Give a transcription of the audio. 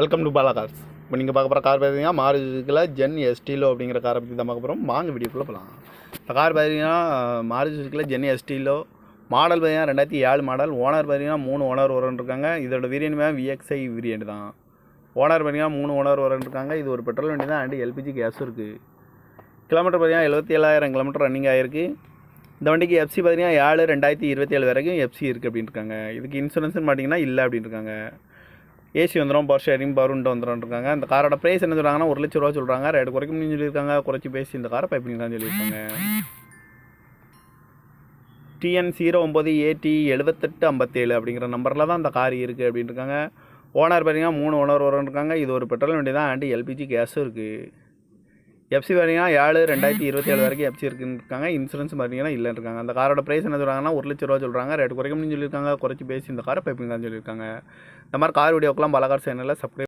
Welcome to Bala cars. இப்போ நீங்கள் பார்க்க போகிற கார் பார்த்தீங்கன்னா மாருதியில் ஜென் எஸ்டிலோ அப்படிங்கிற காரை பற்றி தான் பார்க்க போகிறோம். வாங்க வீடியோக்குள்ளே போகலாம். இந்த கார் பார்த்தீங்கன்னா மாருதியில் ஜென் எஸ்டிலோ மாடல் பார்த்தீங்கன்னா 2007 மாடல். ஓனர் பார்த்தீங்கன்னா 3 ஓனர் இருக்காங்க. இதோட வேரியன்ட் விஎக்ஸ்ஐ வேரியன்ட் தான். ஓனர் பார்த்தீங்கன்னா 3 ஓனர் இருக்காங்க. இது ஒரு பெட்ரோல் வண்டி தான், அண்ட் எல்பிஜி கேஸும் இருக்குது. கிலோமீட்டர் பார்த்தீங்கன்னா 77,000 கிலோமீட்டர் ரன்னிங் ஆகிருக்கு. இந்த வண்டிக்கு எஃப்சி பார்த்தீங்கன்னா 7/2027 வரைக்கும் எஃப்சி இருக்குது அப்படின்னு இருக்காங்க. இதுக்கு இன்சூரன்ஸ்னு பார்த்தீங்கன்னா இல்லை அப்படின்னு இருக்காங்க. ஏசி வந்துடும், பவர் ஷேரிங் பவர்ன்ட்டு வந்துடும் இருக்காங்க. இந்த காரோட ப்ரைஸ் என்ன சொல்கிறாங்கன்னா 1,00,000 ரூபா சொல்கிறாங்க. ரேட்டு குறைக்கும்னு சொல்லியிருக்காங்க. குறைச்சி பேசி இந்த காரை பைப்பிங் தான் சொல்லியிருக்காங்க. TN09AT 7857 அப்படிங்கிற நம்பரில் தான் இந்த கார் இருக்குது அப்படின்னு இருக்காங்க. ஓனர் பார்த்தீங்கன்னா 3 ஓனர் இருக்காங்க. இது ஒரு பெட்ரோல் வண்டி தான், அண்ட் எல்பிஜி கேஸும் இருக்குது. எஃப்சி பார்த்தீங்கன்னா 7/2027 வரைக்கும் எஃப்சி இருக்குன்னு இருக்காங்க. இன்சூரன்ஸ் பார்த்தீங்கன்னா இல்லைன்னு இருக்காங்க. அந்த காரோட ப்ரைஸ் என்ன சொல்கிறாங்கன்னா 1,00,000 ரூபா சொல்கிறாங்க. ரேட்டு குறைக்கும்னு சொல்லியிருக்காங்க. குறைச்சி பேசி இந்த காரை பைப்பிங் தான் சொல்லியிருக்காங்க. இந்த மாதிரி கார் வீடியோக்கெல்லாம் பாலா கார் சேனலில் சப்ஸ்கிரைப்